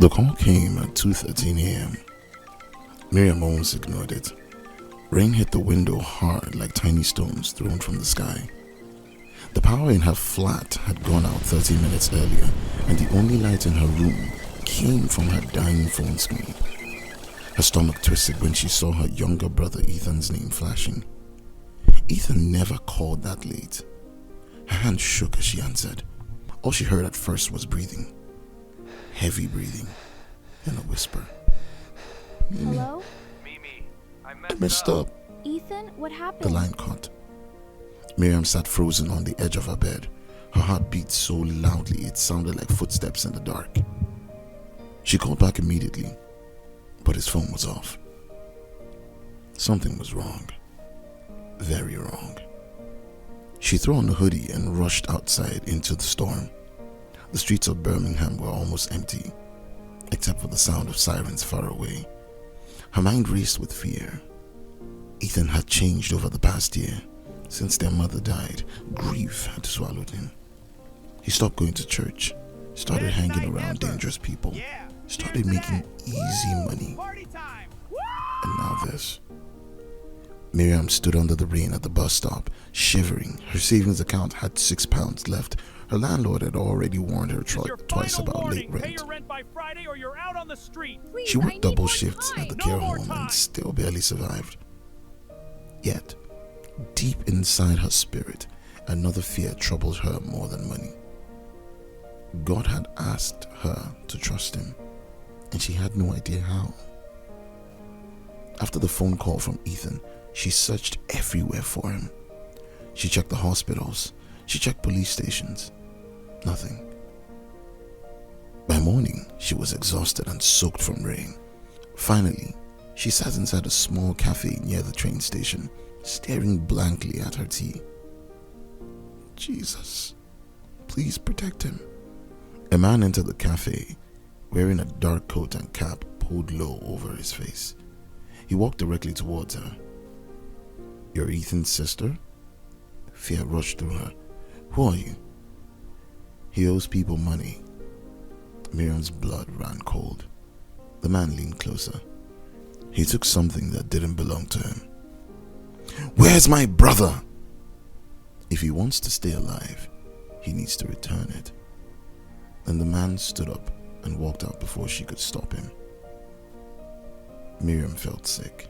The call came at 2:13 a.m. Miriam almost ignored it. Rain hit the window hard like tiny stones thrown from the sky. The power in her flat had gone out 30 minutes earlier, and the only light in her room came from her dying phone screen. Her stomach twisted when she saw her younger brother Ethan's name flashing. Ethan never called that late. Her hand shook as she answered. All she heard at first was breathing. Heavy breathing, and a whisper. Hello? Mimi, I messed up. Ethan, what happened? The line cut. Miriam sat frozen on the edge of her bed. Her heart beat so loudly it sounded like footsteps in the dark. She called back immediately, but his phone was off. Something was wrong. Very wrong. She threw on a hoodie and rushed outside into the storm. The streets of Birmingham were almost empty, except for the sound of sirens far away. Her mind raced with fear. Ethan had changed over the past year. Since their mother died, grief had swallowed him. He stopped going to church, started hanging around dangerous people, started making easy money. And now this. Miriam stood under the rain at the bus stop, shivering. Her savings account had £6 left. Her landlord had already warned her twice about late rent. Pay your rent by Friday or you're out on the street. Please, She I worked need double more shifts time. at the No care more home time. and still barely survived. Yet, deep inside her spirit, another fear troubled her more than money. God had asked her to trust him, and she had no idea how. After the phone call from Ethan, she searched everywhere for him. She checked the hospitals. She checked police stations. Nothing. By morning, she was exhausted and soaked from rain. Finally, she sat inside a small cafe near the train station, staring blankly at her tea. Jesus, please protect him. A man entered the cafe, wearing a dark coat and cap pulled low over his face. He walked directly towards her. You're Ethan's sister? Fear rushed through her. Who are you? He owes people money. Miriam's blood ran cold. The man leaned closer. He took something that didn't belong to him. Where's my brother? If he wants to stay alive, he needs to return it. Then the man stood up and walked out before she could stop him. Miriam felt sick.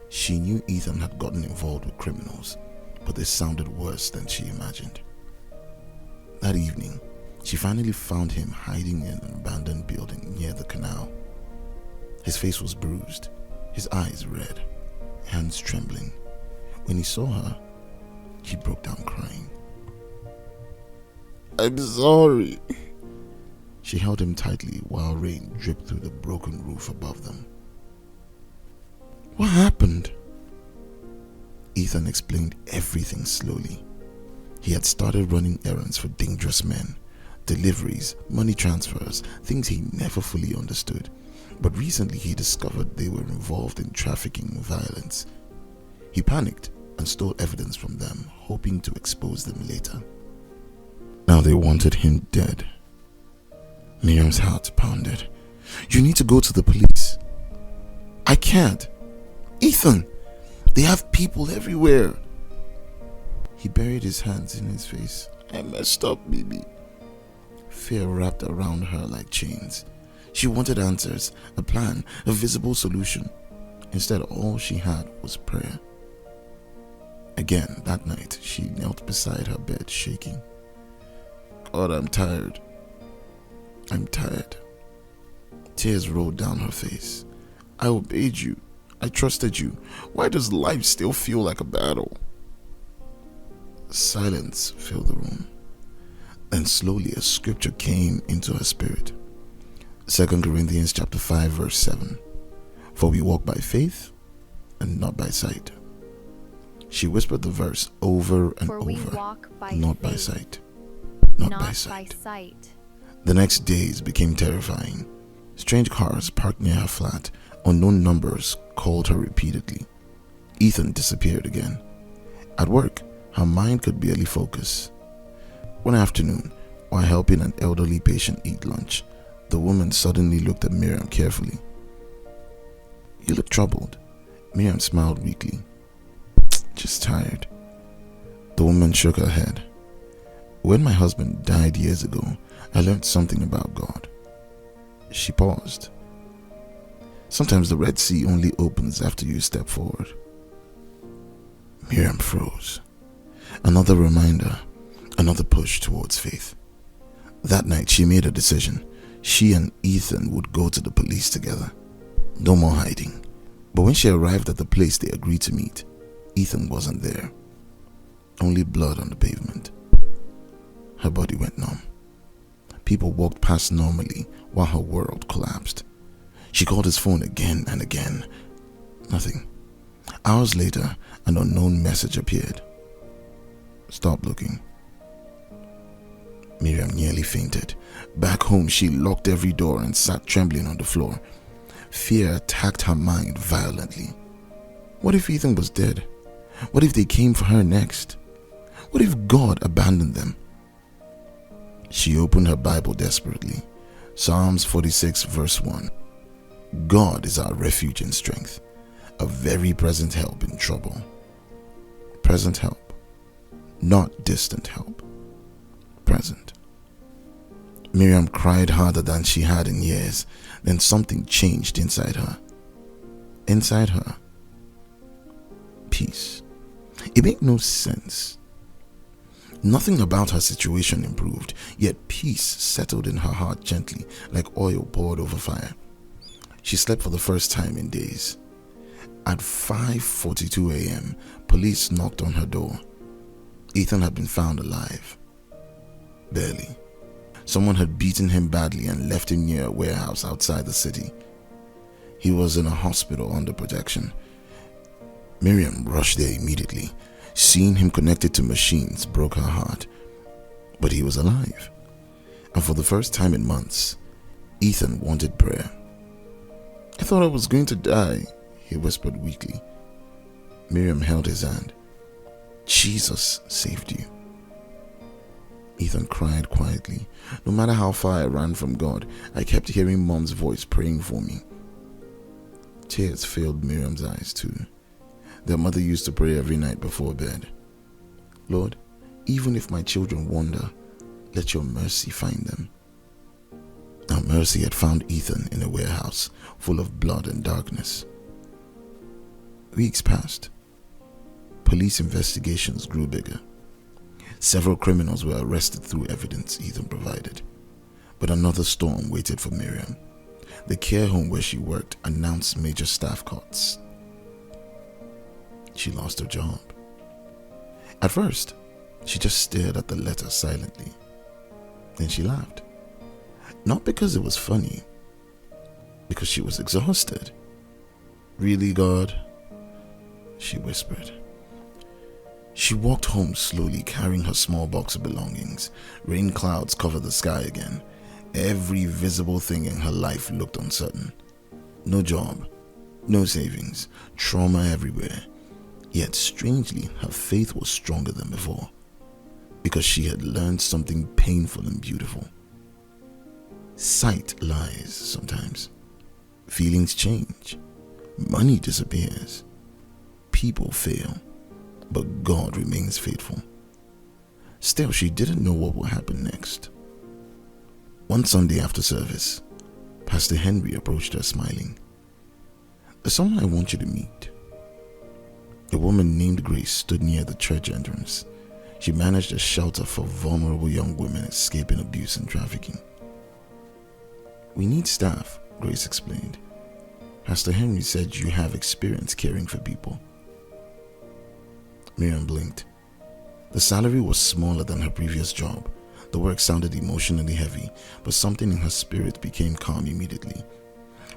She knew Ethan had gotten involved with criminals, but this sounded worse than she imagined. That evening, she finally found him hiding in an abandoned building near the canal. His face was bruised, his eyes red, hands trembling. When he saw her, he broke down crying. I'm sorry. She held him tightly while rain dripped through the broken roof above them. What happened? Ethan explained everything slowly. He had started running errands for dangerous men, deliveries, money transfers, things he never fully understood. But recently he discovered they were involved in trafficking and violence. He panicked and stole evidence from them, hoping to expose them later. Now they wanted him dead. Miriam's heart pounded. You need to go to the police. I can't. Ethan, they have people everywhere. He buried his hands in his face. I messed up, baby. Fear wrapped around her like chains. She wanted answers, a plan, a visible solution. Instead, all she had was prayer. Again, that night, she knelt beside her bed, shaking. God, I'm tired. I'm tired. Tears rolled down her face. I obeyed you. I trusted you. Why does life still feel like a battle? Silence filled the room. Then slowly a scripture came into her spirit. 2 Corinthians chapter 5 verse 7. For we walk by faith and not by sight. She whispered the verse over and For we over. walk by Not by faith, sight. not Not by by sight. sight. The next days became terrifying. Strange cars parked near her flat. Unknown numbers called her repeatedly. Ethan disappeared again. At work, her mind could barely focus. One afternoon, while helping an elderly patient eat lunch, the woman suddenly looked at Miriam carefully. "You look troubled." Miriam smiled weakly. "Just tired." The woman shook her head. "When my husband died years ago, I learned something about God." She paused. "Sometimes the Red Sea only opens after you step forward." Miriam froze. Another reminder, another push towards faith. That night she made a decision. She and Ethan would go to the police together. No more hiding. But when she arrived at the place they agreed to meet, Ethan wasn't there. Only blood on the pavement. Her body went numb. People walked past normally while her world collapsed. She called his phone again and again. Nothing. Hours later, an unknown message appeared. "Stop looking." Miriam nearly fainted. Back home, she locked every door and sat trembling on the floor. Fear attacked her mind violently. What if Ethan was dead? What if they came for her next? What if God abandoned them? She opened her Bible desperately. Psalms 46 verse 1. God is our refuge and strength, a very present help in trouble. Present help, not distant help. Present. Miriam cried harder than she had in years. Then something changed inside her. Inside her, peace. It made no sense. Nothing about her situation improved, yet peace settled in her heart gently, like oil poured over fire. She slept for the first time in days. At 5:42 a.m., police knocked on her door. Ethan had been found alive. Barely. Someone had beaten him badly and left him near a warehouse outside the city. He was in a hospital under protection. Miriam rushed there immediately. Seeing him connected to machines broke her heart. But he was alive. And for the first time in months, Ethan wanted prayer. "I thought I was going to die," he whispered weakly. Miriam held his hand. "Jesus saved you." Ethan cried quietly. "No matter how far I ran from God, I kept hearing Mom's voice praying for me." Tears filled Miriam's eyes too. Their mother used to pray every night before bed. "Lord, even if my children wander, let your mercy find them." Now mercy had found Ethan in a warehouse full of blood and darkness. Weeks passed. Police investigations grew bigger. Several criminals were arrested through evidence Ethan provided. But another storm waited for Miriam. The care home where she worked announced major staff cuts. She lost her job. At first, she just stared at the letter silently. Then she laughed. Not because it was funny, because she was exhausted. "Really, God?" she whispered. She walked home slowly, carrying her small box of belongings. Rain clouds covered the sky again. Every visible thing in her life looked uncertain. No job, no savings, trauma everywhere. Yet strangely, her faith was stronger than before, because she had learned something painful and beautiful. Sight lies sometimes. Feelings change. Money disappears. People fail. But God remains faithful. Still, she didn't know what would happen next. One Sunday after service, Pastor Henry approached her smiling. "There's someone I want you to meet." A woman named Grace stood near the church entrance. She managed a shelter for vulnerable young women escaping abuse and trafficking. "We need staff," Grace explained. "Pastor Henry said you have experience caring for people." Miriam blinked. The salary was smaller than her previous job. The work sounded emotionally heavy, but something in her spirit became calm immediately.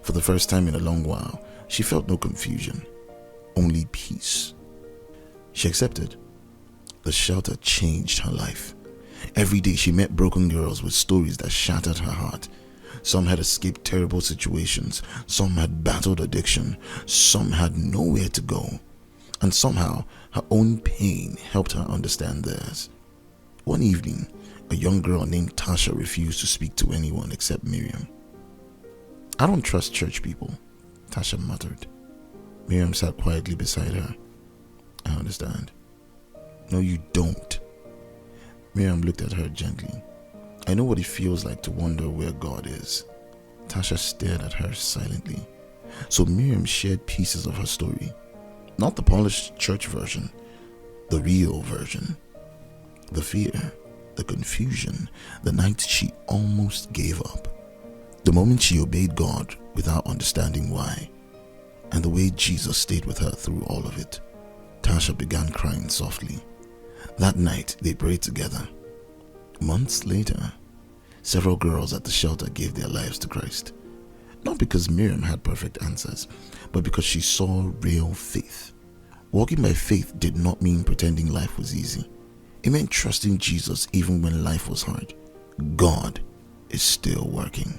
For the first time in a long while, she felt no confusion, only peace. She accepted. The shelter changed her life. Every day she met broken girls with stories that shattered her heart. Some had escaped terrible situations, some had battled addiction, some had nowhere to go. And somehow, her own pain helped her understand theirs. One evening, a young girl named Tasha refused to speak to anyone except Miriam. I don't trust church people, Tasha muttered. Miriam sat quietly beside her. I understand. No, you don't. Miriam looked at her gently. I know what it feels like to wonder where God is. Tasha stared at her silently. So Miriam shared pieces of her story. Not the polished church version, the real version. The fear, the confusion, the night she almost gave up. The moment she obeyed God without understanding why. And the way Jesus stayed with her through all of it. Tasha began crying softly. That night they prayed together. Months later, several girls at the shelter gave their lives to Christ. Not because Miriam had perfect answers, but because she saw real faith. Walking by faith did not mean pretending life was easy. It meant trusting Jesus even when life was hard. God is still working.